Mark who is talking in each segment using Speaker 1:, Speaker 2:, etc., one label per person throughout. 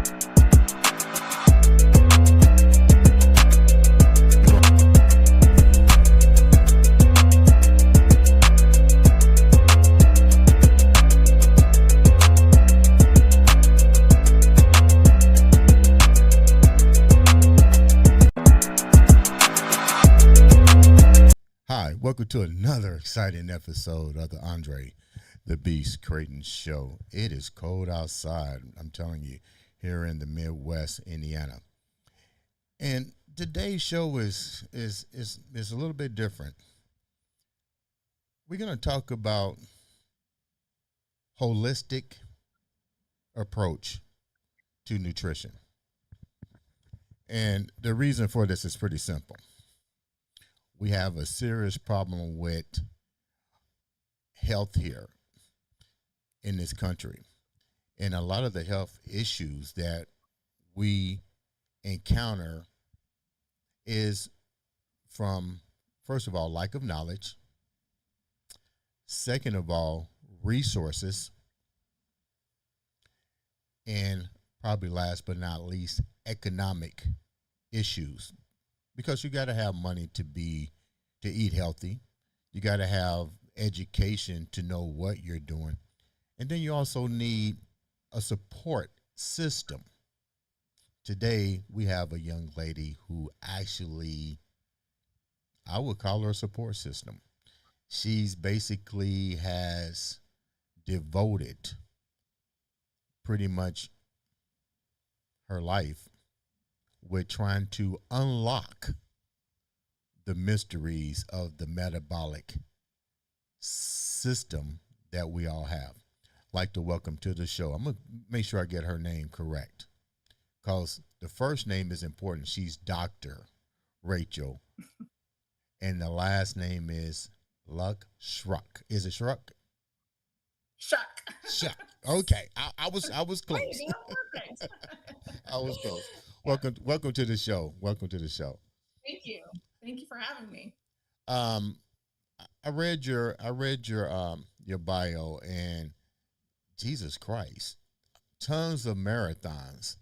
Speaker 1: Hi, welcome to another exciting episode of the Andre The Beast Crayton show. It is cold outside, I'm telling you, here in the Midwest, Indiana. And today's show is a little bit different. We're going to talk about holistic approach to nutrition. And the reason for this is pretty simple. We have a serious problem with health here in this country. And a lot of the health issues that we encounter is from, first of all, lack of knowledge. Second of all, resources. And probably last but not least, economic issues. Because you got to have money to eat healthy. You got to have education to know what you're doing. And then you also need a support system. Today, we have a young lady who actually, I would call her a support system. She's basically has devoted pretty much her life with trying to unlock the mysteries of the metabolic system that we all have. Like to welcome to the show. I'm going to make sure I get her name correct because the first name is important. She's Dr. Rachel. And the last name is Shuck. Is it Shuck?
Speaker 2: Shuck.
Speaker 1: Shuck. Okay. I was close. I was close. Welcome to the show. Welcome to the show.
Speaker 2: Thank you. Thank you for having me.
Speaker 1: I read your bio, and Jesus Christ, tons of marathons.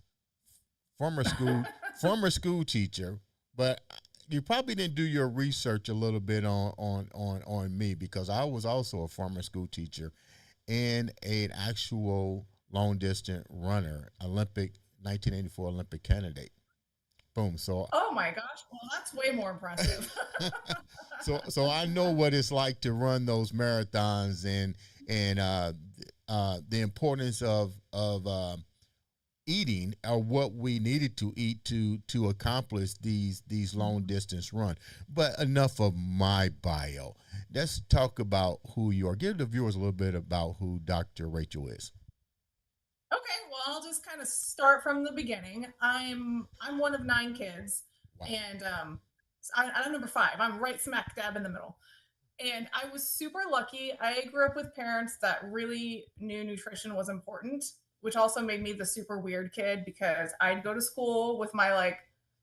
Speaker 1: Former school teacher, but you probably didn't do your research a little bit on me because I was also a former school teacher and an actual long distance runner, 1984 Olympic candidate. Boom. So.
Speaker 2: Oh my gosh. Well, that's way more impressive.
Speaker 1: So I know what it's like to run those marathons and the importance of eating or what we needed to eat to accomplish these long distance run. But enough of my bio. Let's talk about who you are. Give the viewers a little bit about who Dr. Rachel is.
Speaker 2: Okay, well, I'll just kind of start from the beginning. I'm one of 9 kids, wow. And I'm number 5. I'm right smack dab in the middle. And I was super lucky. I grew up with parents that really knew nutrition was important, which also made me the super weird kid because I'd go to school with my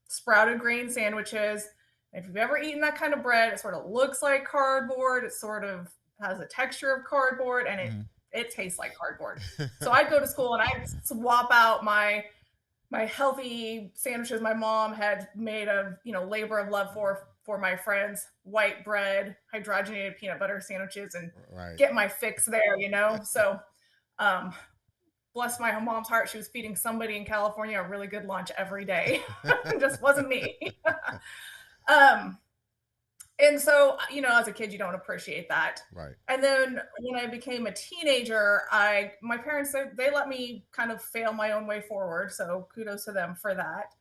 Speaker 2: sprouted grain sandwiches. And if you've ever eaten that kind of bread, it sort of looks like cardboard. It sort of has a texture of cardboard, and it tastes like cardboard. So I'd go to school and I'd swap out my healthy sandwiches my mom had made of, labor of love for my friends, white bread, hydrogenated peanut butter sandwiches, and get my fix there, So bless my mom's heart, she was feeding somebody in California a really good lunch every day. It just wasn't me. And so, as a kid, you don't appreciate that.
Speaker 1: Right.
Speaker 2: And then when I became a teenager, my parents, they let me kind of fail my own way forward. So kudos to them for that.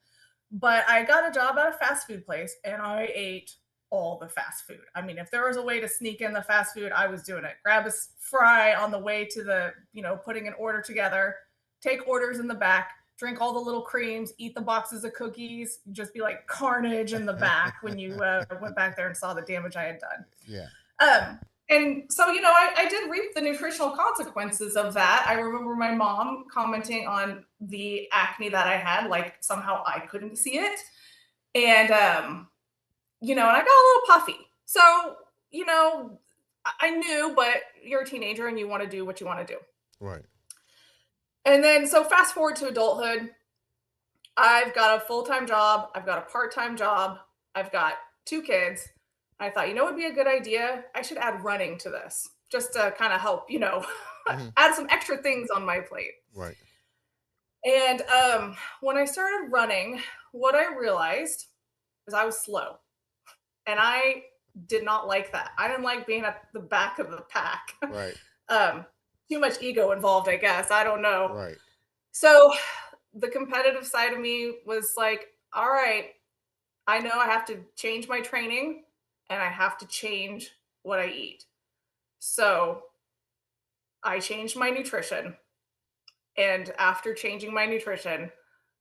Speaker 2: But I got a job at a fast food place and I ate all the fast food. I mean, if there was a way to sneak in the fast food, I was doing it. Grab a fry on the way to the, putting an order together, take orders in the back, drink all the little creams, eat the boxes of cookies, just be like carnage in the back when you went back there and saw the damage I had done.
Speaker 1: Yeah.
Speaker 2: And so, I did reap the nutritional consequences of that. I remember my mom commenting on the acne that I had, like somehow I couldn't see it. And, and I got a little puffy. So, I knew, but you're a teenager and you want to do what you want to do.
Speaker 1: Right.
Speaker 2: And then, so fast forward to adulthood, I've got a full-time job, I've got a part-time job, I've got 2 kids. I thought, you know what would be a good idea? I should add running to this just to kind of help,
Speaker 1: Hmm.
Speaker 2: add some extra things on my plate.
Speaker 1: Right.
Speaker 2: And when I started running, what I realized is I was slow. And I did not like that. I didn't like being at the back of the pack.
Speaker 1: Right.
Speaker 2: um, Too much ego involved, I guess. I don't know.
Speaker 1: Right.
Speaker 2: So the competitive side of me was like, all right, I know I have to change my training and I have to change what I eat. So I changed my nutrition. And after changing my nutrition,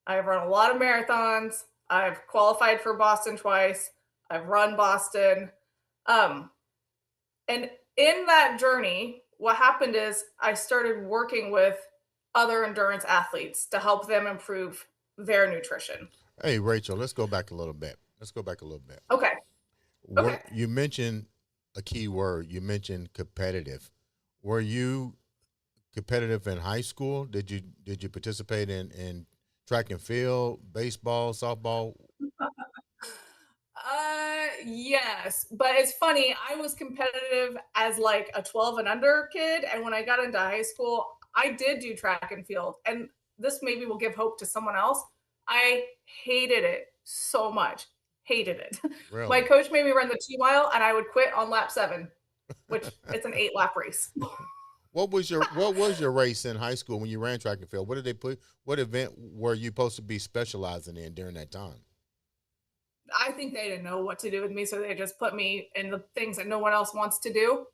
Speaker 2: I've run a lot of marathons. I've qualified for Boston twice. I've run Boston. Um, and in that journey, what happened is I started working with other endurance athletes to help them improve their nutrition.
Speaker 1: Hey, Rachel, let's go back a little bit. Let's go back a little bit.
Speaker 2: Okay. Okay.
Speaker 1: You mentioned a key word. You mentioned competitive. Were you competitive in high school? Did you participate in track and field, baseball, softball?
Speaker 2: Yes, but it's funny. I was competitive as like a 12 and under kid, and when I got into high school, I did do track and field. And this maybe will give hope to someone else. I hated it so much. Hated it. My
Speaker 1: Really?
Speaker 2: coach made me run the 2 mile, and I would quit on lap 7, which it's an 8 lap race.
Speaker 1: What was your race in high school when you ran track and field? What did they put? What event were you supposed to be specializing in during that time?
Speaker 2: I think they didn't know what to do with me, so they just put me in the things that no one else wants to do,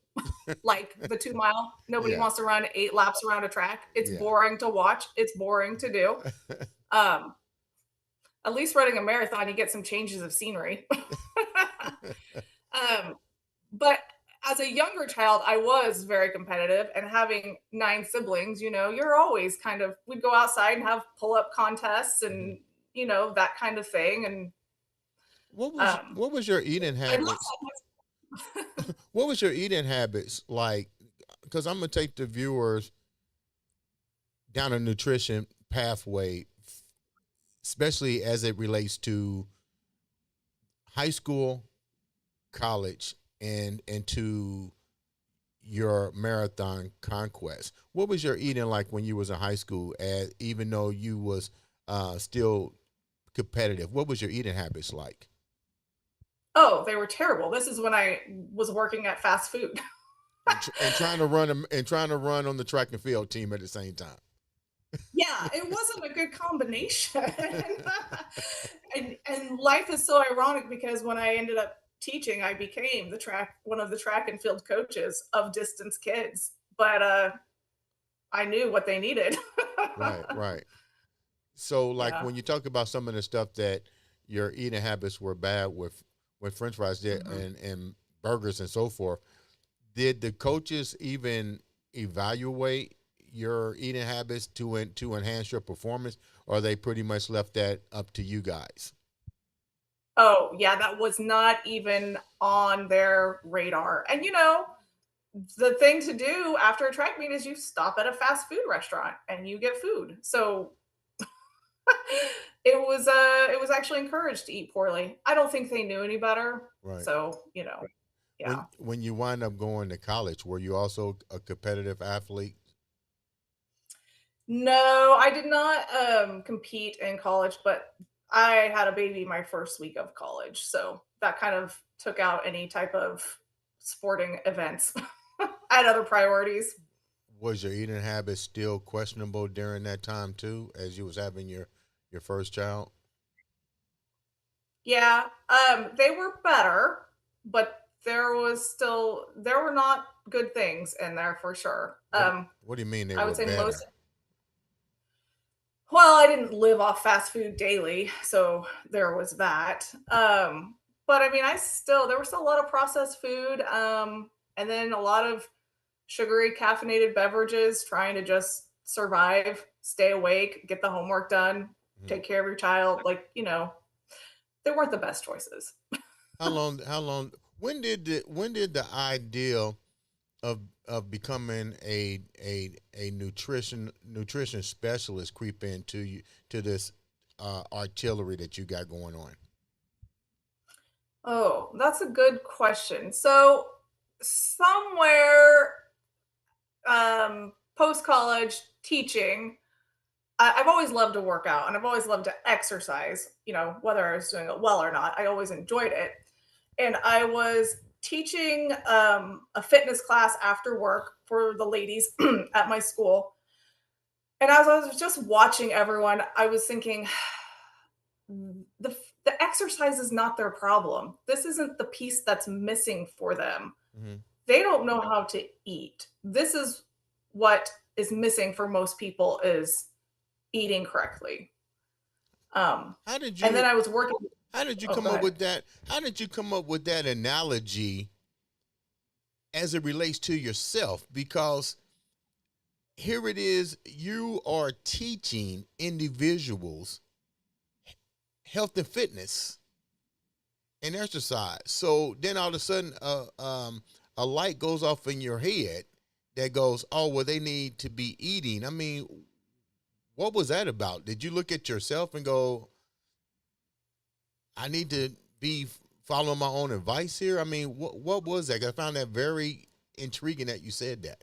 Speaker 2: like the 2 mile. Nobody
Speaker 1: Yeah,
Speaker 2: wants to run 8 laps around a track. It's
Speaker 1: yeah.
Speaker 2: boring to watch. It's boring to do. Um, at least running a marathon, you get some changes of scenery. um, but as a younger child, I was very competitive, and having 9 siblings, you're always kind of, we'd go outside and have pull up contests
Speaker 1: Mhm.
Speaker 2: and, that kind of thing. And
Speaker 1: What was
Speaker 2: um,
Speaker 1: what was your eating
Speaker 2: I love
Speaker 1: habits? What was your eating habits like? Because I'm gonna take the viewers down a nutrition pathway, especially as it relates to high school, college, and to your marathon conquest. What was your eating like when you was in high school? As even though you was still competitive, what was your eating habits like?
Speaker 2: Oh, they were terrible. This is when I was working at fast food.
Speaker 1: And trying to run and trying to run on the track and field team at the same time.
Speaker 2: Yeah, it wasn't a good combination. And life is so ironic because when I ended up teaching, I became the track one of the track and field coaches of distance kids. But I knew what they needed.
Speaker 1: Right, right. So, like
Speaker 2: Yeah.
Speaker 1: when you talk about some of the stuff that your eating habits were bad with French fries
Speaker 2: Mhm.
Speaker 1: and burgers and so forth, did the coaches even evaluate your eating habits to enhance your performance, or they pretty much left that up to you guys?
Speaker 2: Oh, yeah, that was not even on their radar. And the thing to do after a track meet is you stop at a fast food restaurant and you get food. So it was actually encouraged to eat poorly. I don't think they knew any better.
Speaker 1: Right.
Speaker 2: So, yeah.
Speaker 1: When you wind up going to college, were you also a competitive athlete?
Speaker 2: No, I did not compete in college, but I had a baby my first week of college. So that kind of took out any type of sporting events. I had other priorities.
Speaker 1: Was your eating habits still questionable during that time too, as you was having your first child?
Speaker 2: Yeah, they were better, but there were not good things in there for sure.
Speaker 1: What do you mean they
Speaker 2: I
Speaker 1: were
Speaker 2: would say most.
Speaker 1: better?
Speaker 2: Well, I didn't live off fast food daily, so there was that. But I mean, there was still a lot of processed food, and then a lot of sugary caffeinated beverages, trying to just survive, stay awake, get the homework done,
Speaker 1: Mhm.
Speaker 2: take care of your child. Like, they weren't the best choices.
Speaker 1: How long when did the idea of becoming a nutrition specialist creep into you to this artillery that you got going on?
Speaker 2: Oh, that's a good question. So somewhere post college teaching, I've always loved to work out and I've always loved to exercise, whether I was doing it well or not. I always enjoyed it. And I was teaching a fitness class after work for the ladies at my school. And as I was just watching everyone, I was thinking, the exercise is not their problem. This isn't the piece that's missing for them.
Speaker 1: Hmm.
Speaker 2: They don't know how to eat. This is what is missing for most people is eating correctly.
Speaker 1: How did
Speaker 2: And then
Speaker 1: you
Speaker 2: I was working.
Speaker 1: how did you
Speaker 2: Oh,
Speaker 1: come
Speaker 2: go
Speaker 1: up
Speaker 2: ahead.
Speaker 1: with that? How did you come up with that analogy as it relates to yourself? Because here it is, you are teaching individuals health and fitness and exercise. So then all of a sudden, a light goes off in your head that goes, "Oh, well, they need to be eating." I mean, what was that about? Did you look at yourself and go, "I need to be following my own advice here"? I mean, what was that? I found that very intriguing that you said that.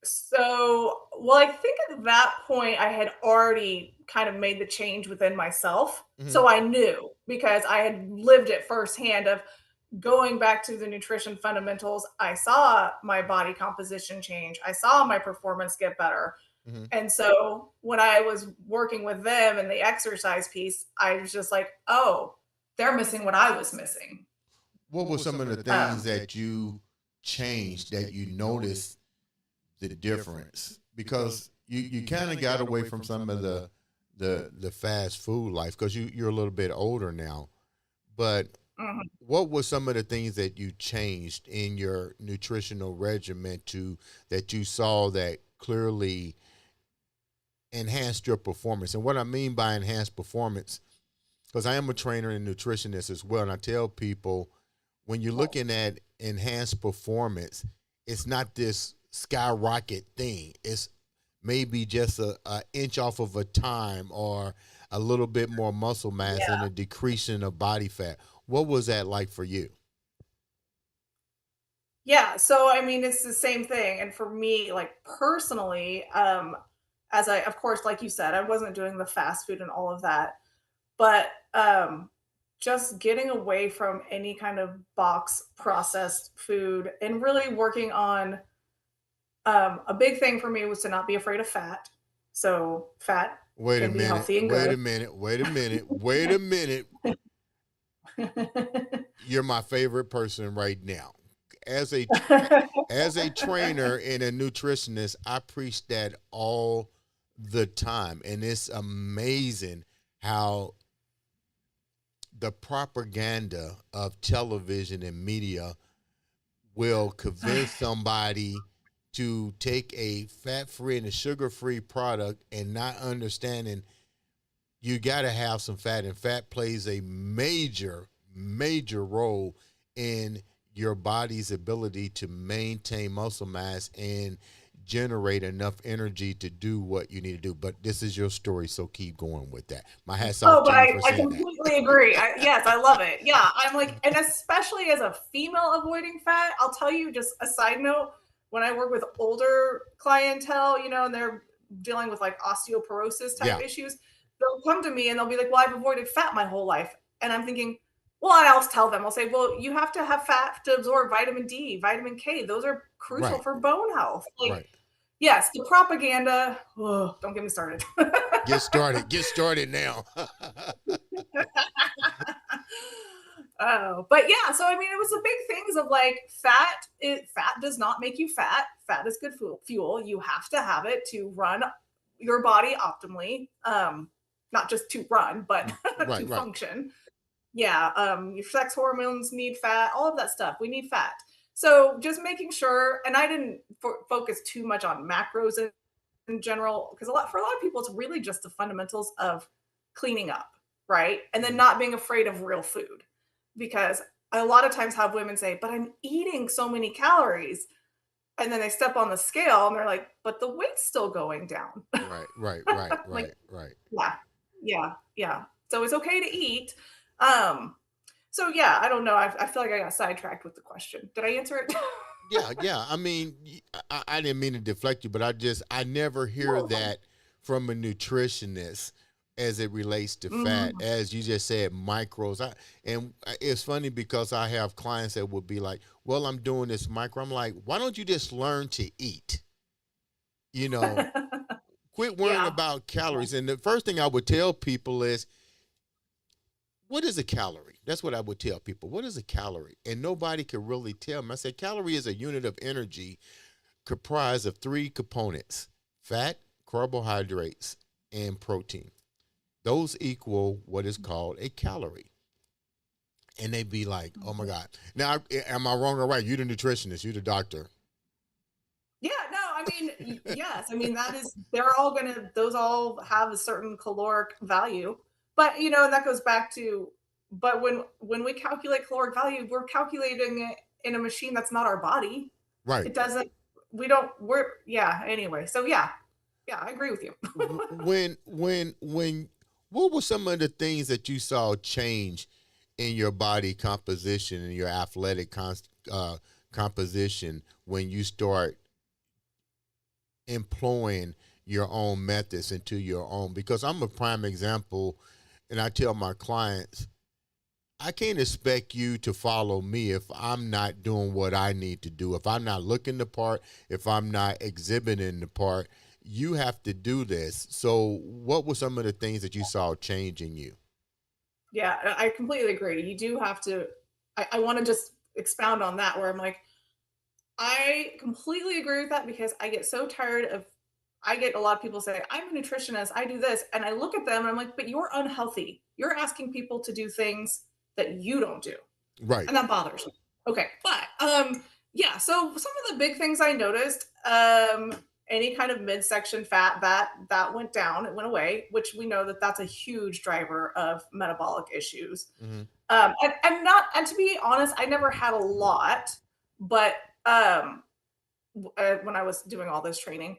Speaker 2: So, well, I think at that point I had already kind of made the change within myself.
Speaker 1: Hmm.
Speaker 2: So I knew because I had lived it firsthand of going back to the nutrition fundamentals. I saw my body composition change. I saw my performance get better.
Speaker 1: Hmm.
Speaker 2: And so when I was working with them and the exercise piece, I was just like, oh, they're missing what I was missing.
Speaker 1: What were some of the things
Speaker 2: Um,
Speaker 1: that you changed that you noticed the difference? Because you kind of got away from some of the fast food life because you're a little bit older now. But
Speaker 2: mhm.
Speaker 1: what were some of the things that you changed in your nutritional regimen to that you saw that clearly enhanced your performance? And what I mean by enhanced performance, because I am a trainer and nutritionist as well, and I tell people when you're looking at enhanced performance, it's not this skyrocket thing. It's maybe just a inch off of a time or a little bit more muscle mass and a decreasing of body fat. What was that like for you?
Speaker 2: Yeah, so I mean, it's the same thing. And for me, like personally, as I, of course, like you said, I wasn't doing the fast food and all of that, but just getting away from any kind of box processed food and really working on a big thing for me was to not be afraid of fat. So fat
Speaker 1: Wait a
Speaker 2: can be
Speaker 1: minute.
Speaker 2: healthy and
Speaker 1: Wait
Speaker 2: good.
Speaker 1: a minute. Wait a minute. Wait a minute. You're my favorite person right now. As a as a trainer and a nutritionist, I preach that all the time, and it's amazing how the propaganda of television and media will convince somebody to take a fat-free and a sugar-free product and not understanding you got to have some fat, and fat plays a major role in your body's ability to maintain muscle mass and generate enough energy to do what you need to do. But this is your story, so keep going with that. My hat's off
Speaker 2: Oh,
Speaker 1: to
Speaker 2: but
Speaker 1: you
Speaker 2: I,
Speaker 1: for
Speaker 2: I
Speaker 1: saying that.
Speaker 2: completely agree. Yes, I love it. Yeah, I'm like, and especially as a female avoiding fat, I'll tell you just a side note. When I work with older clientele, and they're dealing with like osteoporosis type
Speaker 1: Yeah.
Speaker 2: issues, they'll come to me and they'll be like, "Well, I've avoided fat my whole life," and I'm thinking, well, and I'll tell them, I'll say, "Well, you have to have fat to absorb vitamin D, vitamin K. Those are crucial
Speaker 1: Right.
Speaker 2: for bone health." Like,
Speaker 1: Right.
Speaker 2: yes, the propaganda. Oh, don't get me started.
Speaker 1: Get started. Get started now.
Speaker 2: Oh, but yeah, so I mean, it was the big things of like fat does not make you fat. Fat is good fuel. You have to have it to run your body optimally. Not just to run, but
Speaker 1: Right.
Speaker 2: to
Speaker 1: Right.
Speaker 2: function. Yeah, your sex hormones need fat, all of that stuff. We need fat. So just making sure, and I didn't focus too much on macros in general, because for a lot of people, it's really just the fundamentals of cleaning up, right? And then
Speaker 1: Mhm.
Speaker 2: not being afraid of real food. Because I a lot of times have women say, but I'm eating so many calories. And then they step on the scale and they're like, but the weight's still going down.
Speaker 1: Right, right, right,
Speaker 2: Like,
Speaker 1: right, right.
Speaker 2: yeah, yeah, yeah. So it's okay to eat. Um, so yeah, I don't know. I feel like I got sidetracked with the question. Did I answer it?
Speaker 1: Yeah, yeah. I mean, I didn't mean to deflect you, but I never hear
Speaker 2: No.
Speaker 1: that from a nutritionist as it relates to fat.
Speaker 2: Mhm.
Speaker 1: As you just said, micros. And it's funny because I have clients that would be like, "Well, I'm doing this micro." I'm like, "Why don't you just learn to eat?" You know, quit worrying
Speaker 2: Yeah.
Speaker 1: about
Speaker 2: Yeah.
Speaker 1: calories. And the first thing I would tell people is, what is a calorie? That's what I would tell people. What is a calorie? And nobody could really tell me. I said, calorie is a unit of energy comprised of three components: fat, carbohydrates, and protein. Those equal what is called a calorie. And they'd be like, oh my
Speaker 2: Mhm.
Speaker 1: God. Now, am I wrong or right? You're the nutritionist, you're the doctor.
Speaker 2: Yeah, no, I mean, yes. I mean, that is, they're all gonna, those all have a certain caloric value. But, and that goes back to, but when we calculate caloric value, we're calculating it in a machine that's not our body.
Speaker 1: Right.
Speaker 2: It doesn't, we don't, we're, yeah, anyway. So yeah, yeah, I agree with you.
Speaker 1: What were some of the things that you saw change in your body composition and your athletic composition when you start employing your own methods into your own? Because I'm a prime example, and I tell my clients, I can't expect you to follow me if I'm not doing what I need to do. If I'm not looking the part, if I'm not exhibiting the part, you have to do this. So, what were some of the things that you saw change in you?
Speaker 2: Yeah, I completely agree. You do have to, I want to just expound on that where I'm like, I completely agree with that because I get so tired of, I get a lot of people say, I'm a nutritionist, I do this. And I look at them and I'm like, but you're unhealthy. You're asking people to do things that you don't do.
Speaker 1: Right.
Speaker 2: And that bothers me. Okay. But yeah, so some of the big things I noticed, any kind of midsection fat that went down, it went away, which we know that that's a huge driver of metabolic issues.
Speaker 1: Hmm.
Speaker 2: And not, and to be honest, I never had a lot, but um when I was doing all this training.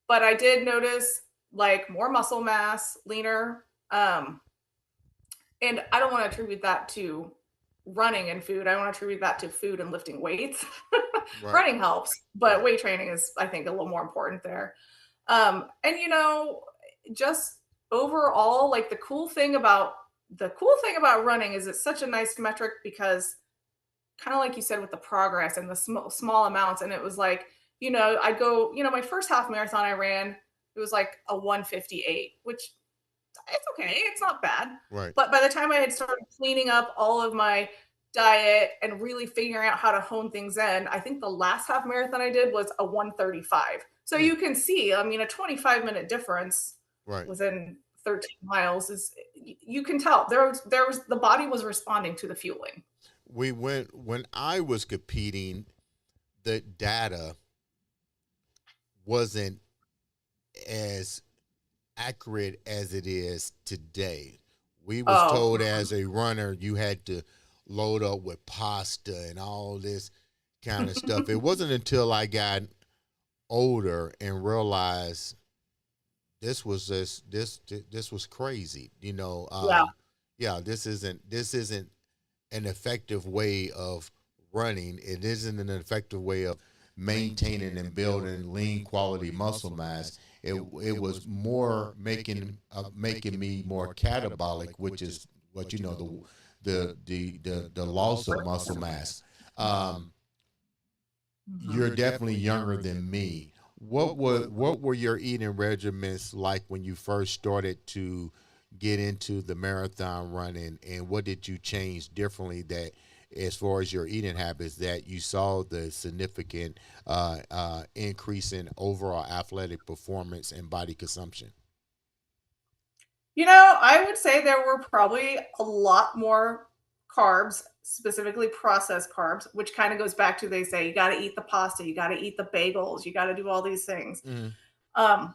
Speaker 2: But I did notice like more muscle mass, leaner. And I don't want to attribute that to running and food. I want to attribute that to food and lifting weights.
Speaker 1: Right.
Speaker 2: Running helps, but
Speaker 1: Right.
Speaker 2: weight training is, I think, a little more important there. And just overall, like the cool thing about running is it's such a nice metric because kind of like you said with the progress and the small amounts. And it was like, I go, my first half marathon I ran, it was like a 158, which it's okay. It's not bad.
Speaker 1: Right.
Speaker 2: But by the time I had started cleaning up all of my diet and really figuring out how to hone things in, I think the last half marathon I did was a 135. So
Speaker 1: Mm.
Speaker 2: you can see, I mean, a 25-minute difference
Speaker 1: Right.
Speaker 2: within 13 miles is, you can tell there was the body was responding to the fueling.
Speaker 1: We went when I was competing, the data wasn't as accurate as it is today. We was
Speaker 2: Oh,
Speaker 1: told as a runner you had to load up with pasta and all this kind of stuff. It wasn't until I got older and realized this was crazy.
Speaker 2: yeah.
Speaker 1: Yeah, this isn't an effective way of running. It isn't an effective way of maintaining and building lean quality muscle mass. It was more making me more catabolic, which is what the loss of muscle mass. Um, you're definitely younger than me. What were your eating regimens like when you first started to get into the marathon running, and what did you change differently that as far as your eating habits that you saw the significant increase in overall athletic performance and body consumption?
Speaker 2: I would say there were probably a lot more carbs, specifically processed carbs, which kind of goes back to, they say you got to eat the pasta, you got to eat the bagels, you got to do all these things.
Speaker 1: Mm-hmm.
Speaker 2: Um,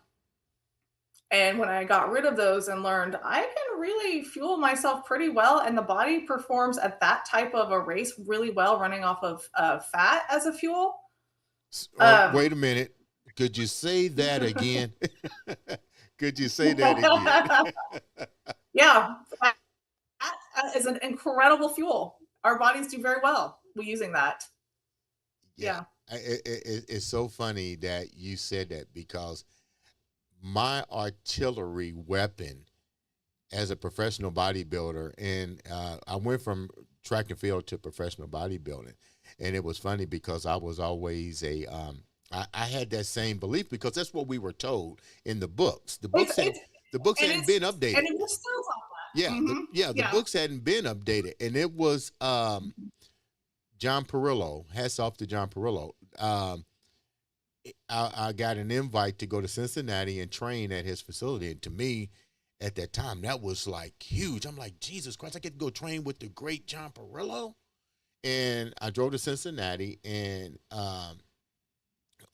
Speaker 2: and when I got rid of those and learned I can really fuel myself pretty well, and the body performs at that type of a race really well, running off of fat as a fuel. Um,
Speaker 1: Wait a minute. Could you say that again? Could you say that again?
Speaker 2: yeah, fat is an incredible fuel. Our bodies do very well with using that.
Speaker 1: Yeah,
Speaker 2: Yeah.
Speaker 1: it's so funny that you said that because my artillery weapon as a professional bodybuilder, and I went from track and field to professional bodybuilding, and it was funny because I was always I had that same belief because that's what we were told in the books.
Speaker 2: It's, it's
Speaker 1: The books
Speaker 2: and
Speaker 1: hadn't
Speaker 2: it's
Speaker 1: been updated.
Speaker 2: and it was still like that.
Speaker 1: Yeah, the
Speaker 2: Yeah.
Speaker 1: books hadn't been updated, and it was John Perillo. Hats off to John Perillo. I got an invite to go to Cincinnati and train at his facility, and to me, at that time, that was like huge. I'm like, Jesus Christ, I get to go train with the great John Perillo. And I drove to Cincinnati, and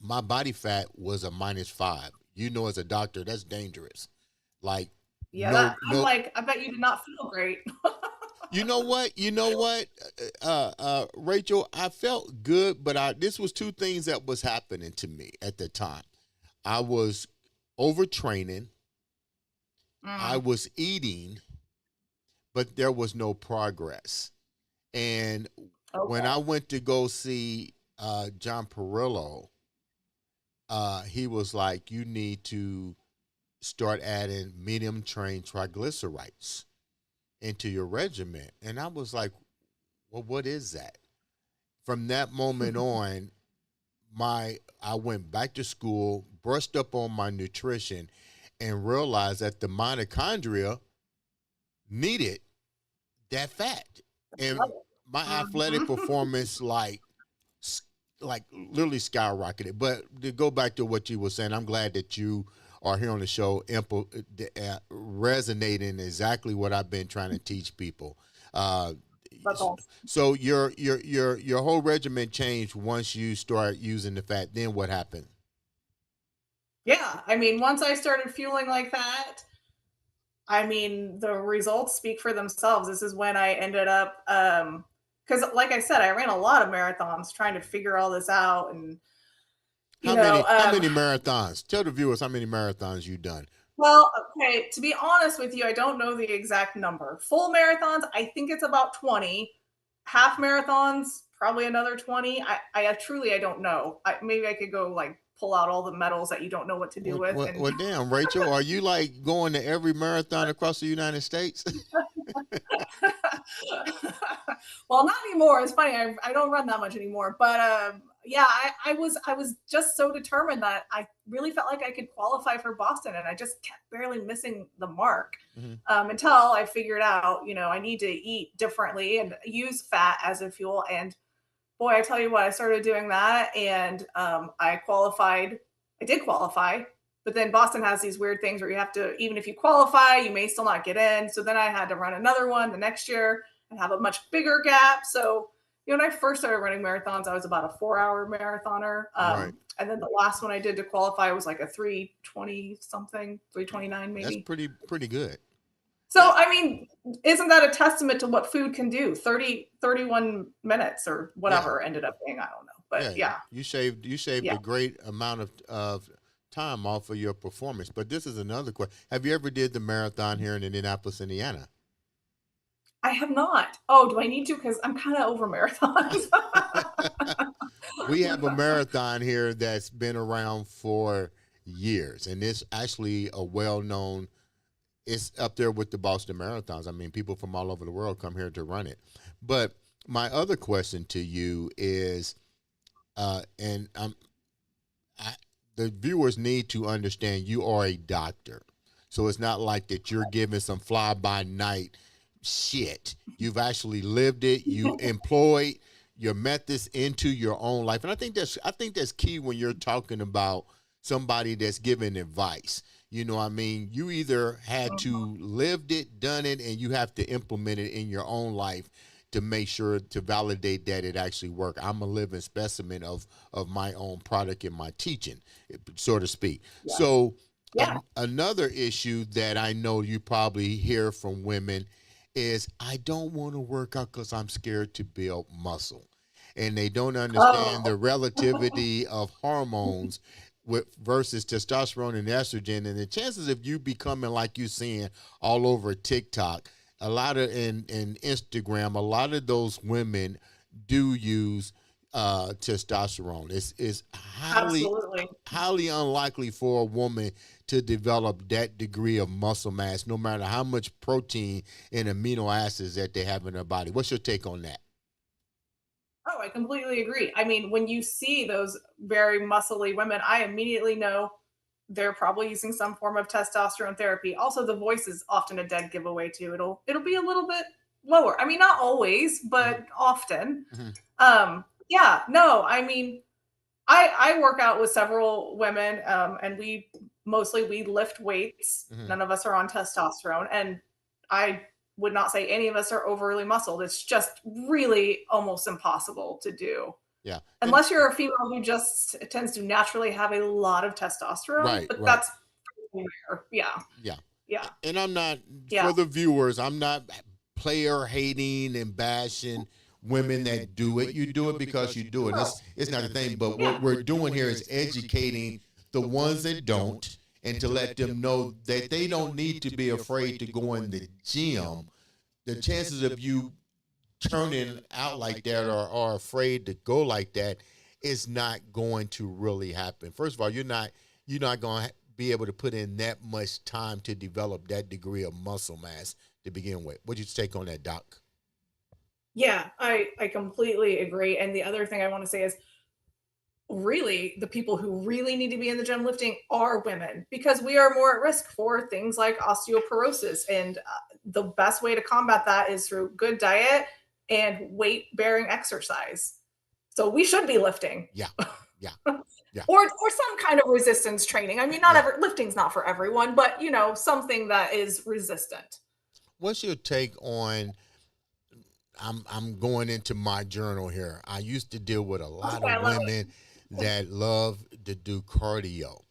Speaker 1: my body fat was a -5. You know, as a doctor, that's dangerous. Like,
Speaker 2: Yeah, I'm
Speaker 1: no.
Speaker 2: like, I bet you did not feel great.
Speaker 1: You know what? Rachel, I felt good, but this was two things that was happening to me at the time. I was overtraining. I was eating, but there was no progress. And when I went to go see John Perillo, he was like, you need to start adding medium chain triglycerides into your regimen. And I was like, well, what is that? From that moment on, I went back to school, brushed up on my nutrition, and realized that the mitochondria needed that fat. And my athletic performance like literally skyrocketed. But to go back to what you were saying, I'm glad that you are here on the show resonating exactly what I've been trying to teach people.
Speaker 2: That's awesome.
Speaker 1: So your whole regimen changed once you start using the fat. Then what happened?
Speaker 2: Yeah, I mean, once I started fueling like that, I mean, the results speak for themselves. This is when I ended up, because like I said, I ran a lot of marathons trying to figure all this out, and
Speaker 1: How many marathons? Tell the viewers how many marathons you've done.
Speaker 2: Well, okay, to be honest with you, I don't know the exact number. Full marathons, I think it's about 20. Half marathons, probably another 20. I truly, I don't know. Maybe I could go like pull out all the medals that you don't know what to do with.
Speaker 1: Well, damn, Rachel, are you like going to every marathon across the United States?
Speaker 2: Well, not anymore. It's funny. I don't run that much anymore. But yeah, I was just so determined that I really felt like I could qualify for Boston, and I just kept barely missing the mark until I figured out, I need to eat differently and use fat as a fuel. And boy, I tell you what, I started doing that, and I qualified. I did qualify, but then Boston has these weird things where you have to, even if you qualify, you may still not get in. So then I had to run another one the next year and have a much bigger gap. So, when I first started running marathons, I was about a 4-hour marathoner.
Speaker 1: Right.
Speaker 2: And then the last one I did to qualify was like a 3:20 something, 3:29 maybe.
Speaker 1: That's pretty good.
Speaker 2: So, I mean, isn't that a testament to what food can do? 31 minutes or whatever ended up being, I don't know. But yeah.
Speaker 1: You saved a great amount of time off of your performance. But this is another question. Have you ever did the marathon here in Indianapolis, Indiana?
Speaker 2: I have not. Oh, do I need to? Because I'm kind of over marathons.
Speaker 1: We have a marathon here that's been around for years, and it's actually a well-known. It's up there with the Boston Marathons. I mean, people from all over the world come here to run it. But my other question to you is, and the viewers need to understand you are a doctor. So it's not like that you're giving some fly-by-night shit. You've actually lived it. You employed your methods into your own life. And I think that's key when you're talking about somebody that's giving advice. You know what I mean? You either had to lived it, done it, and you have to implement it in your own life to make sure to validate that it actually worked. I'm a living specimen of my own product in my teaching, so to speak. Yeah. So another issue that I know you probably hear from women is, I don't want to work out because I'm scared to build muscle. and they don't understand
Speaker 2: Oh.
Speaker 1: the relativity of hormones versus testosterone and estrogen, and the chances of you becoming, like you saying, all over TikTok, a lot of in Instagram, a lot of those women do use testosterone. It's
Speaker 2: Absolutely.
Speaker 1: highly unlikely for a woman to develop that degree of muscle mass, no matter how much protein and amino acids that they have in their body. What's your take on that?
Speaker 2: Oh, I completely agree. I mean, when you see those very muscly women, I immediately know they're probably using some form of testosterone therapy. Also, the voice is often a dead giveaway too. It'll be a little bit lower. I mean, not always,
Speaker 1: Mm-hmm.
Speaker 2: but often.
Speaker 1: Mm-hmm.
Speaker 2: Yeah, no, I mean, I work out with several women, and we lift weights.
Speaker 1: Mm-hmm.
Speaker 2: None of us are on testosterone, and I would not say any of us are overly muscled. It's just really almost impossible to do
Speaker 1: Yeah. And
Speaker 2: unless you're a female who just tends to naturally have a lot of testosterone.
Speaker 1: right,
Speaker 2: But
Speaker 1: right.
Speaker 2: that's rare. Yeah,
Speaker 1: Yeah.
Speaker 2: yeah,
Speaker 1: And I'm not,
Speaker 2: yeah.
Speaker 1: for the viewers, I'm not player hating and bashing women that do it. You do it because you do it.
Speaker 2: No,
Speaker 1: It's not a thing. But
Speaker 2: yeah,
Speaker 1: what we're doing here is educating the ones that don't, and to let them know that they don't need to be afraid to go in the gym. The chances of you turning out like that or are afraid to go like that is not going to really happen. First of all, you're not going to be able to put in that much time to develop that degree of muscle mass to begin with. What'd you take on that, Doc?
Speaker 2: yeah. I completely agree. And the other thing I want to say is really the people who really need to be in the gym lifting are women because we are more at risk for things like osteoporosis and the best way to combat that is through good diet and weight bearing exercise, so we should be lifting.
Speaker 1: Yeah, yeah, yeah,
Speaker 2: Or some kind of resistance training. I mean, not
Speaker 1: yeah.
Speaker 2: every lifting's not for everyone, but something that is resistant.
Speaker 1: What's your take on? I'm going into my journal here. I used to deal with a lot
Speaker 2: Okay,
Speaker 1: of
Speaker 2: I love
Speaker 1: women that love to do cardio,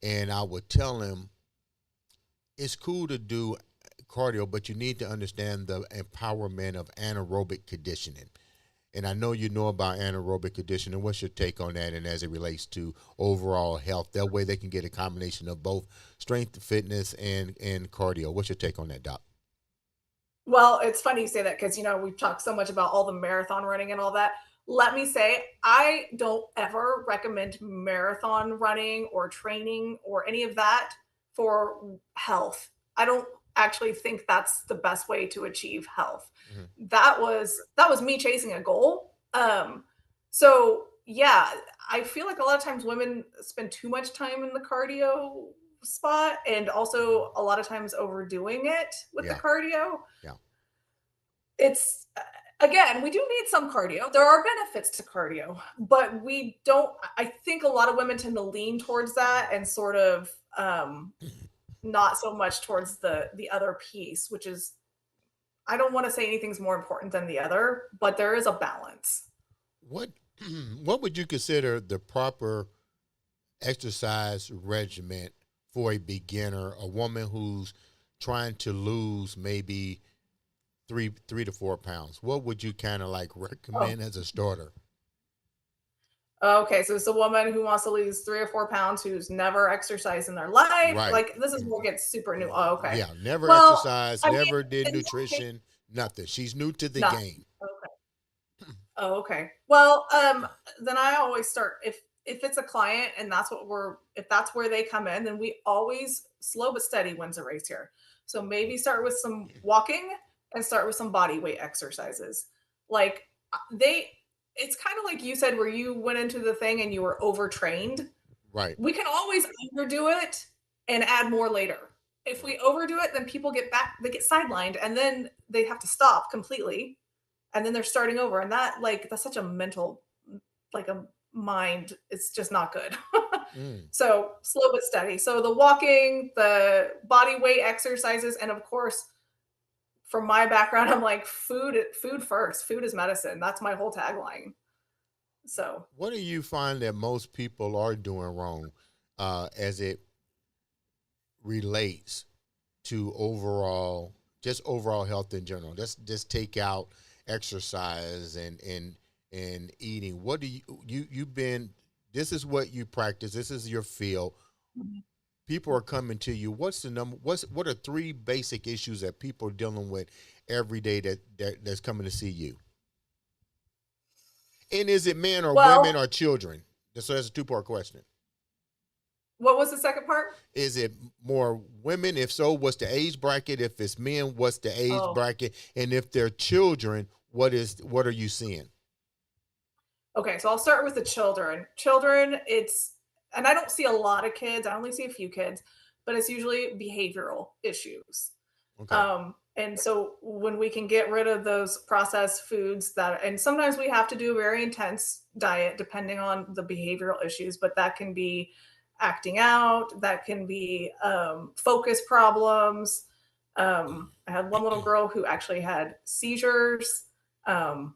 Speaker 1: and I would tell them it's cool to do cardio, but you need to understand the empowerment of anaerobic conditioning. And I know you know about anaerobic conditioning. What's your take on that and as it relates to overall health? That way they can get a combination of both strength, fitness, and cardio. What's your take on that, Doc?
Speaker 2: Well, it's funny you say that because we've talked so much about all the marathon running and all that. Let me say, I don't ever recommend marathon running or training or any of that for health. I don't actually think that's the best way to achieve health.
Speaker 1: Hmm.
Speaker 2: That was me chasing a goal. So yeah, I feel like a lot of times women spend too much time in the cardio spot and also a lot of times overdoing it with the
Speaker 1: Yeah,
Speaker 2: cardio.
Speaker 1: yeah.
Speaker 2: It's again, we do need some cardio. There are benefits to cardio, but we don't. I think a lot of women tend to lean towards that and sort of not so much towards the other piece, which is I don't want to say anything's more important than the other, but there is a balance.
Speaker 1: What what would you consider the proper exercise regimen for a beginner, a woman who's trying to lose maybe 3 to 4 pounds? What would you kind of like
Speaker 2: Oh,
Speaker 1: recommend as a starter?
Speaker 2: okay. So it's a woman who wants to lose 3 or 4 pounds who's never exercised in their life.
Speaker 1: Right.
Speaker 2: Like this is where it gets super new. Oh, okay.
Speaker 1: Yeah, never
Speaker 2: Well,
Speaker 1: exercised,
Speaker 2: I mean,
Speaker 1: never did
Speaker 2: in some cases,
Speaker 1: nutrition, nothing. She's new to the
Speaker 2: nothing.
Speaker 1: game.
Speaker 2: Okay. Oh, okay. Well, then I always start if it's a client and if that's where they come in, then we always slow but steady wins a race here. So maybe start with some walking and start with some body weight exercises. Like they it's kind of like you said where you went into the thing and you were overtrained.
Speaker 1: Right.
Speaker 2: We can always overdo it and add more later. If we overdo it, then people they get sidelined and then they have to stop completely and then they're starting over and that's such a mental like a mind it's just not good.
Speaker 1: Mm.
Speaker 2: So slow but steady, so the walking, the body weight exercises, and of course from my background I'm like food first, food is medicine, that's my whole tagline. So
Speaker 1: What do you find that most people are doing wrong as it relates to overall health in general? Let's just take out exercise and and eating. What do you've been? This is what you practice. This is your field.
Speaker 2: Mhm.
Speaker 1: People are coming to you. What's the number? What are three basic issues that people are dealing with every day that's coming to see you? And is it men or women
Speaker 2: Well,
Speaker 1: or children? So that's a two-part question.
Speaker 2: what was the second part?
Speaker 1: Is it more women? If so, what's the age bracket? If it's men, what's the age
Speaker 2: Oh,
Speaker 1: bracket? And if they're children, what are you seeing?
Speaker 2: okay. So I'll start with the children. Children, and I don't see a lot of kids. I only see a few kids, but it's usually behavioral issues.
Speaker 1: Okay.
Speaker 2: And so when we can get rid of those processed foods and sometimes we have to do a very intense diet depending on the behavioral issues, but that can be acting out, that can be focus problems. I had one little girl who actually had seizures, um,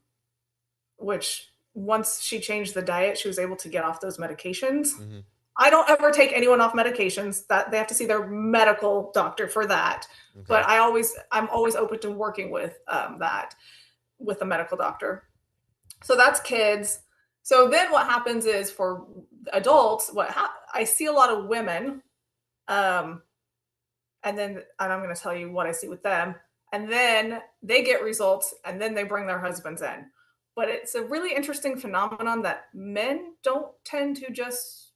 Speaker 2: which once she changed the diet, she was able to get off those medications.
Speaker 1: Mm-hmm.
Speaker 2: I don't ever take anyone off medications. That they have to see their medical doctor for that.
Speaker 1: Okay.
Speaker 2: But I'm always open to working with that with a medical doctor. So that's kids. So then what happens is for adults, I see a lot of women, um, and I'm going to tell you what I see with them, and then they get results, and then they bring their husbands in. But it's a really interesting phenomenon that men don't tend to just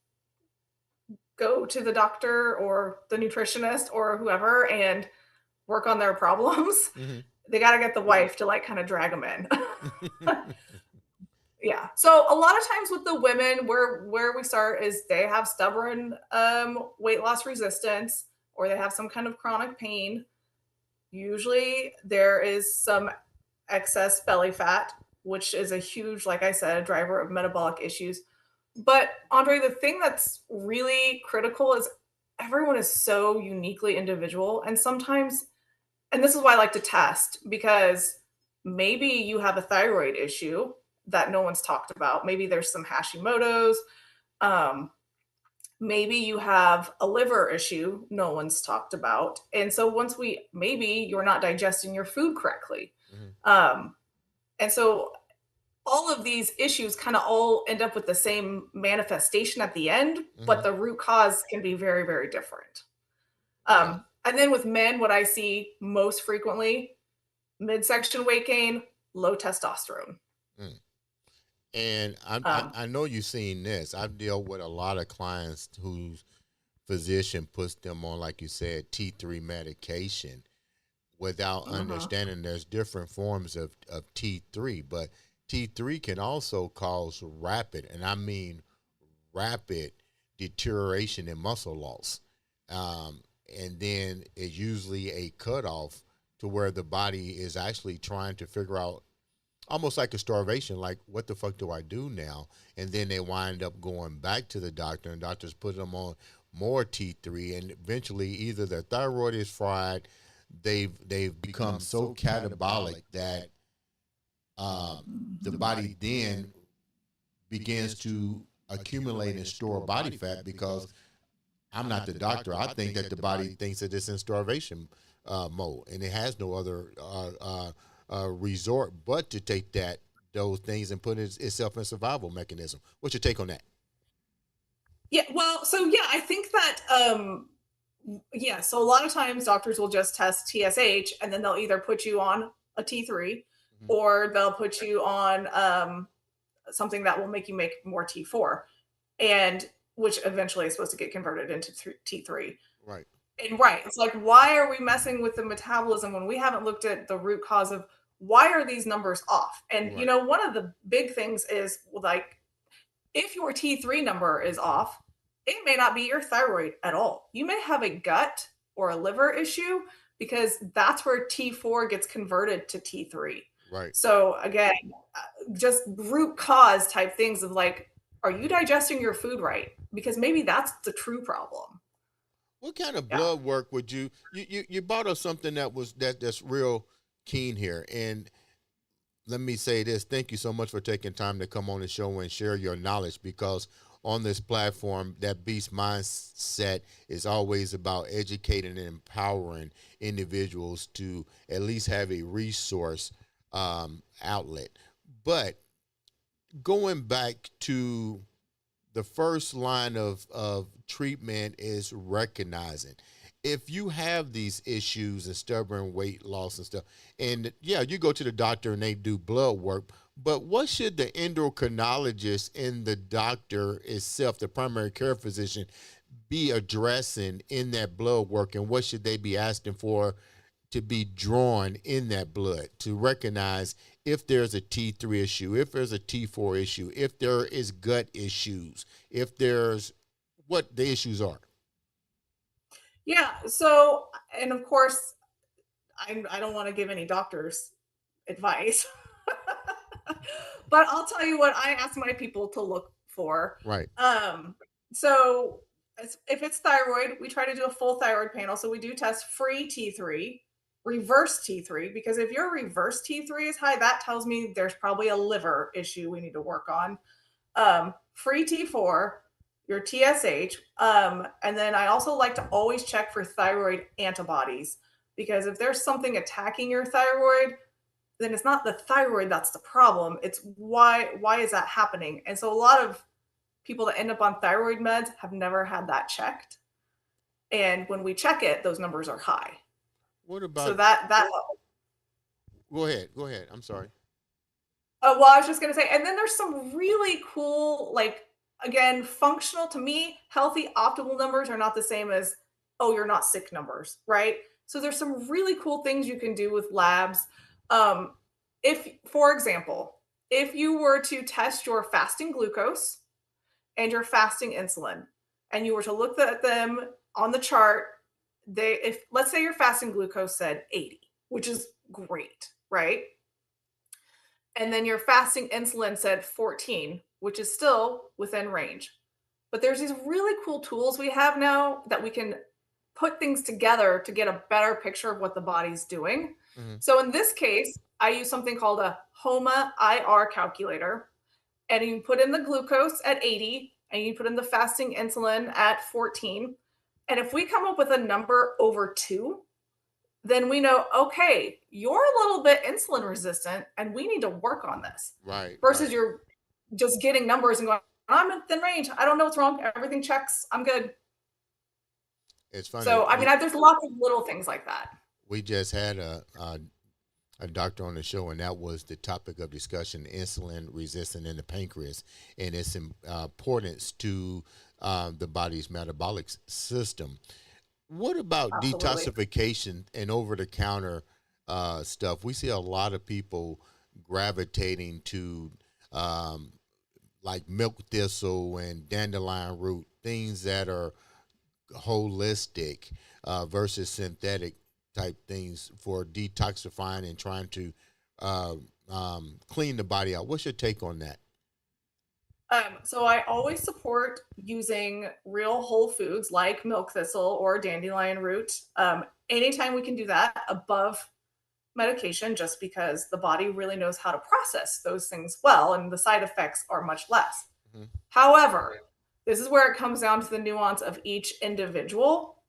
Speaker 2: go to the doctor or the nutritionist or whoever and work on their problems.
Speaker 1: Mm-hmm.
Speaker 2: They got to get the wife to like kind of drag them in. Yeah. So a lot of times with the women, where we start is they have stubborn weight loss resistance, or they have some kind of chronic pain. Usually there is some excess belly fat, which is a huge, like I said, driver of metabolic issues. But Andre, the thing that's really critical is everyone is so uniquely individual. And sometimes, and this is why I like to test, because maybe you have a thyroid issue that no one's talked about. Maybe there's some Hashimoto's. Um, maybe you have a liver issue no one's talked about. And so maybe you're not digesting your food correctly.
Speaker 1: Mm-hmm.
Speaker 2: And so all of these issues kind of all end up with the same manifestation at the end,
Speaker 1: Mm-hmm.
Speaker 2: but the root cause can be very, very different.
Speaker 1: Yeah.
Speaker 2: And then with men, what I see most frequently, midsection weight gain, low testosterone.
Speaker 1: Mm. And I know you've seen this. I've dealt with a lot of clients whose physician puts them on, like you said, T3 medication without understanding there's different forms of T3. But T3 can also cause rapid, and I mean rapid, deterioration in muscle loss. And then it's usually a cutoff to where the body is actually trying to figure out, almost like a starvation, like what the fuck do I do now? And then they wind up going back to the doctor, and doctors put them on more T3, and eventually either their thyroid is fried, they've become so catabolic that the body then begins to accumulate and store body fat, because I'm not the doctor. I think that the body thinks that it's in starvation mode, and it has no other resort but to take those things and put itself in survival mechanism. What's your take on that?
Speaker 2: Yeah, well, so yeah, I think that yeah, so a lot of times doctors will just test TSH and then they'll either put you on a T3
Speaker 1: Mm-hmm.
Speaker 2: or they'll put you on something that will make you make more T4, and which eventually is supposed to get converted into T3.
Speaker 1: Right.
Speaker 2: And right, it's like, why are we messing with the metabolism when we haven't looked at the root cause of why are these numbers off? And
Speaker 1: Right.
Speaker 2: you know, one of the big things is like, if your T3 number is off, it may not be your thyroid at all. You may have a gut or a liver issue, because that's where T4 gets converted to T3.
Speaker 1: Right.
Speaker 2: So again, just root cause type things of like, are you digesting your food right? Because maybe that's the true problem.
Speaker 1: What kind of
Speaker 2: Yeah.
Speaker 1: blood work would you brought up something that's real keen here. And let me say this: thank you so much for taking time to come on the show and share your knowledge, because on this platform, that beast mindset is always about educating and empowering individuals to at least have a resource outlet. But going back to the first line of treatment is recognizing if you have these issues and stubborn weight loss and stuff, and yeah, you go to the doctor and they do blood work, but what should the endocrinologist and the doctor itself, the primary care physician, be addressing in that blood work, and what should they be asking for to be drawn in that blood to recognize if there's a T3 issue, if there's a T4 issue, if there is gut issues, if there's what the issues are?
Speaker 2: Yeah. So, and of course, I don't want to give any doctors advice, but I'll tell you what I ask my people to look for.
Speaker 1: Right.
Speaker 2: So if it's thyroid, we try to do a full thyroid panel. So we do test free T3, reverse T3, because if your reverse T3 is high, that tells me there's probably a liver issue we need to work on. Free T4, your TSH, and then I also like to always check for thyroid antibodies, because if there's something attacking your thyroid, then it's not the thyroid that's the problem. It's why is that happening? And so a lot of people that end up on thyroid meds have never had that checked. And when we check it, those numbers are high.
Speaker 1: What
Speaker 2: So
Speaker 1: about?
Speaker 2: that
Speaker 1: Go ahead. Go ahead. I'm sorry.
Speaker 2: well, I was just gonna say, and then there's some really cool, like, again, functional, to me, healthy optimal numbers are not the same as, oh, you're not sick numbers, right? So there's some really cool things you can do with labs. Um, if, for example, if you were to test your fasting glucose and your fasting insulin, and you were to look at them on the chart, if let's say your fasting glucose said 80, which is great, right? And then your fasting insulin said 14, which is still within range. But there's these really cool tools we have now that we can put things together to get a better picture of what the body's doing.
Speaker 1: Hmm.
Speaker 2: So in this case, I use something called a HOMA IR calculator. And you put in the glucose at 80 and you put in the fasting insulin at 14. And if we come up with a number over 2, then we know, okay, you're a little bit insulin resistant and we need to work on this.
Speaker 1: Right.
Speaker 2: Versus
Speaker 1: Right.
Speaker 2: you're just getting numbers and going, I'm in thin range. I don't know what's wrong. Everything checks. I'm good.
Speaker 1: It's funny.
Speaker 2: So, I mean, there's lots of little things like that.
Speaker 1: We just had a doctor on the show, and that was the topic of discussion: insulin resistance in the pancreas and its importance to the body's metabolic system. What about
Speaker 2: Absolutely.
Speaker 1: detoxification and over the counter stuff? We see a lot of people gravitating to um, like milk thistle and dandelion root, things that are holistic versus synthetic type things for detoxifying and trying to uh, clean the body out. What's your take on that?
Speaker 2: So I always support using real whole foods like milk thistle or dandelion root. Anytime we can do that above medication, just because the body really knows how to process those things well and the side effects are much less.
Speaker 1: Mhm.
Speaker 2: However, this is where it comes down to the nuance of each individual,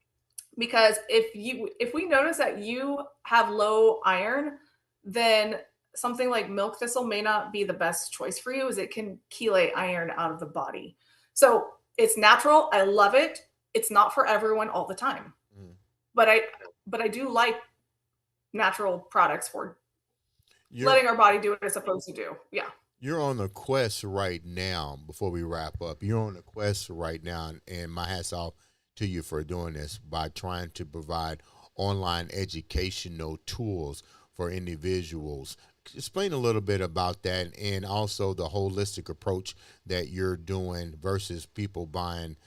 Speaker 2: because if we notice that you have low iron, then something like milk thistle may not be the best choice for you, as it can chelate iron out of the body. So it's natural. I love it. It's not for everyone all the time,
Speaker 1: Mhm.
Speaker 2: but I do like natural products for
Speaker 1: You're
Speaker 2: letting our body do what it's supposed to do. Yeah.
Speaker 1: you're on a quest right now. Before we wrap up, you're on a quest right now, and my hats off to you for doing this by trying to provide online educational tools for individuals. Explain a little bit about that, and also the holistic approach that you're doing versus people buying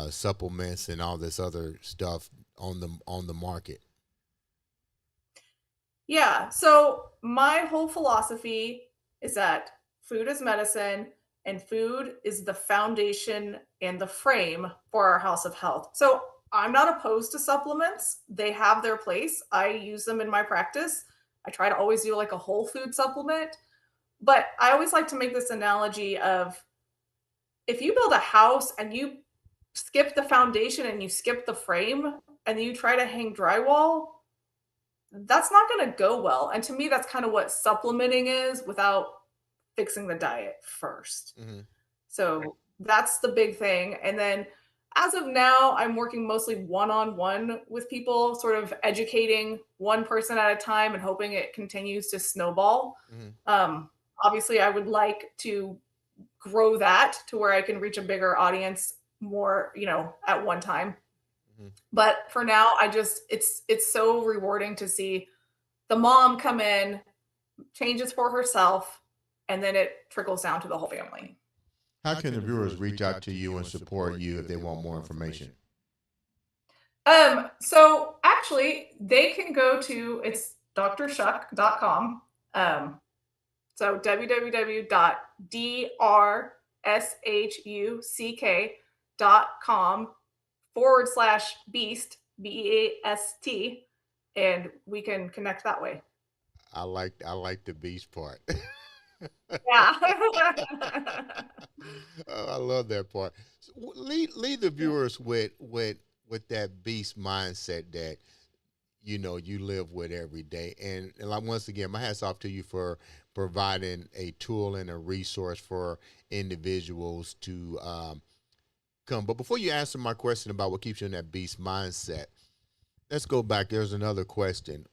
Speaker 1: supplements and all this other stuff on the market.
Speaker 2: Yeah. So my whole philosophy is that food is medicine and food is the foundation and the frame for our house of health. So I'm not opposed to supplements. They have their place. I use them in my practice. I try to always do like a whole food supplement, but I always like to make this analogy of, if you build a house and you skip the foundation and you skip the frame and you try to hang drywall, that's not going to go well. And to me, that's kind of what supplementing is, without fixing the diet first.
Speaker 1: Mm-hmm.
Speaker 2: So that's the big thing. And then as of now, I'm working mostly one-on-one with people, sort of educating one person at a time and hoping it continues to snowball.
Speaker 1: Mm-hmm.
Speaker 2: Um, Obviously, I would like to grow that to where I can reach a bigger audience more, at one time.
Speaker 1: Mm-hmm.
Speaker 2: But for now, it's so rewarding to see the mom come in, changes for herself, and then it trickles down to the whole family.
Speaker 1: How can the viewers reach out to you and support you if they want more information?
Speaker 2: So actually they can go to it's drshuck.com. So www.drshuck.com/beast, BEAST, and we can connect that way.
Speaker 1: I like the beast part.
Speaker 2: Yeah.
Speaker 1: Oh, I love that part. So, lead the
Speaker 2: Yeah.
Speaker 1: viewers with that beast mindset that you live with every day. And like, once again, my hats off to you for providing a tool and a resource for individuals to come. But before you answer my question about what keeps you in that beast mindset, let's go back. There's another question.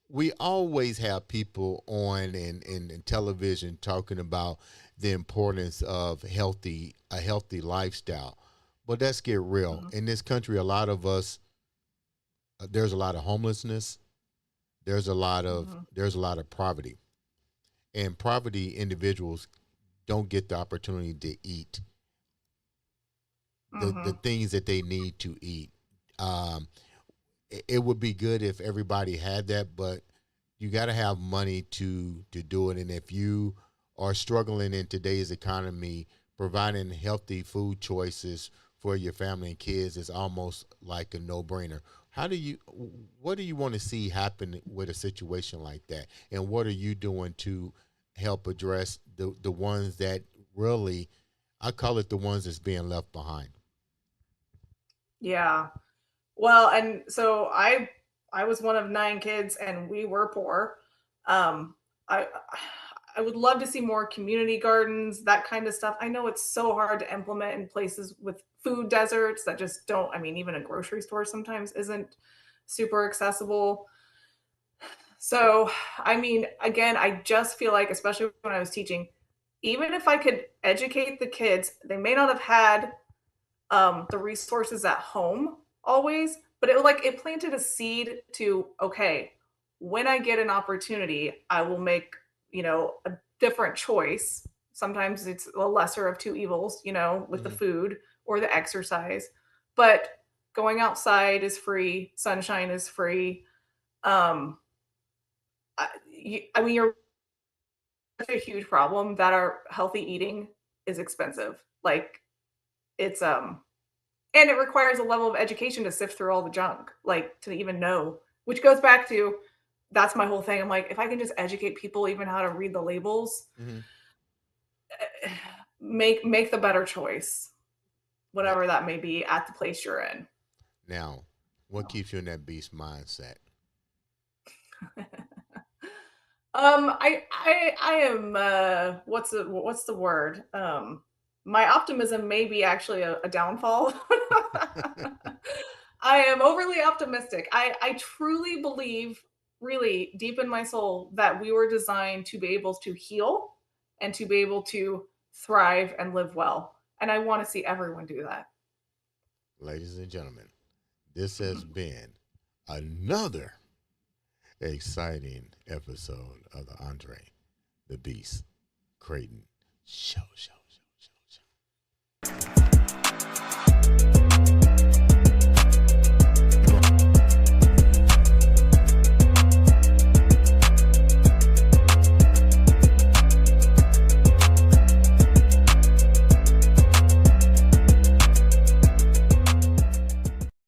Speaker 1: We always have people on in television talking about the importance of a healthy lifestyle. But let's get real.
Speaker 2: Mhm.
Speaker 1: In this country, a lot of us, there's a lot of homelessness.
Speaker 2: Mhm.
Speaker 1: There's a lot of poverty, and poverty individuals don't get the opportunity to eat the
Speaker 2: Mhm.
Speaker 1: things that they need to eat. Um, it would be good if everybody had that, but you got to have money to do it. And if you are struggling in today's economy, providing healthy food choices for your family and kids is almost like a no-brainer. What do you want to see happen with a situation like that? And what are you doing to help address the ones that really, I call it the ones that's being left behind?
Speaker 2: Yeah. Well, and so I was one of 9 kids and we were poor. Um, I I would love to see more community gardens, that kind of stuff. I know it's so hard to implement in places with food deserts that just don't, I mean, even a grocery store sometimes isn't super accessible. So, I mean, again, I just feel like, especially when I was teaching, even if I could educate the kids, they may not have had the resources at home always, but it planted a seed to, okay, when I get an opportunity, I will make, a different choice. Sometimes it's a lesser of two evils, with the
Speaker 1: Hmm.
Speaker 2: food or the exercise. But going outside is free, sunshine is free. Um, I mean, you're such a huge problem that our healthy eating is expensive. Like it's and it requires a level of education to sift through all the junk, like, to even know, which goes back to that's my whole thing. I'm like, if I can just educate people even how to read the labels,
Speaker 1: Hmm.
Speaker 2: make the better choice, whatever that may be at the place you're in.
Speaker 1: Now, what keeps you in that beast mindset?
Speaker 2: I am what's the word? My optimism may be actually a downfall. I am overly optimistic. I truly believe, really deep in my soul, that we were designed to be able to heal and to be able to thrive and live well. And I want to see everyone do that.
Speaker 1: Ladies and gentlemen, this has been another exciting episode of the Andre the Beast Crayton Show.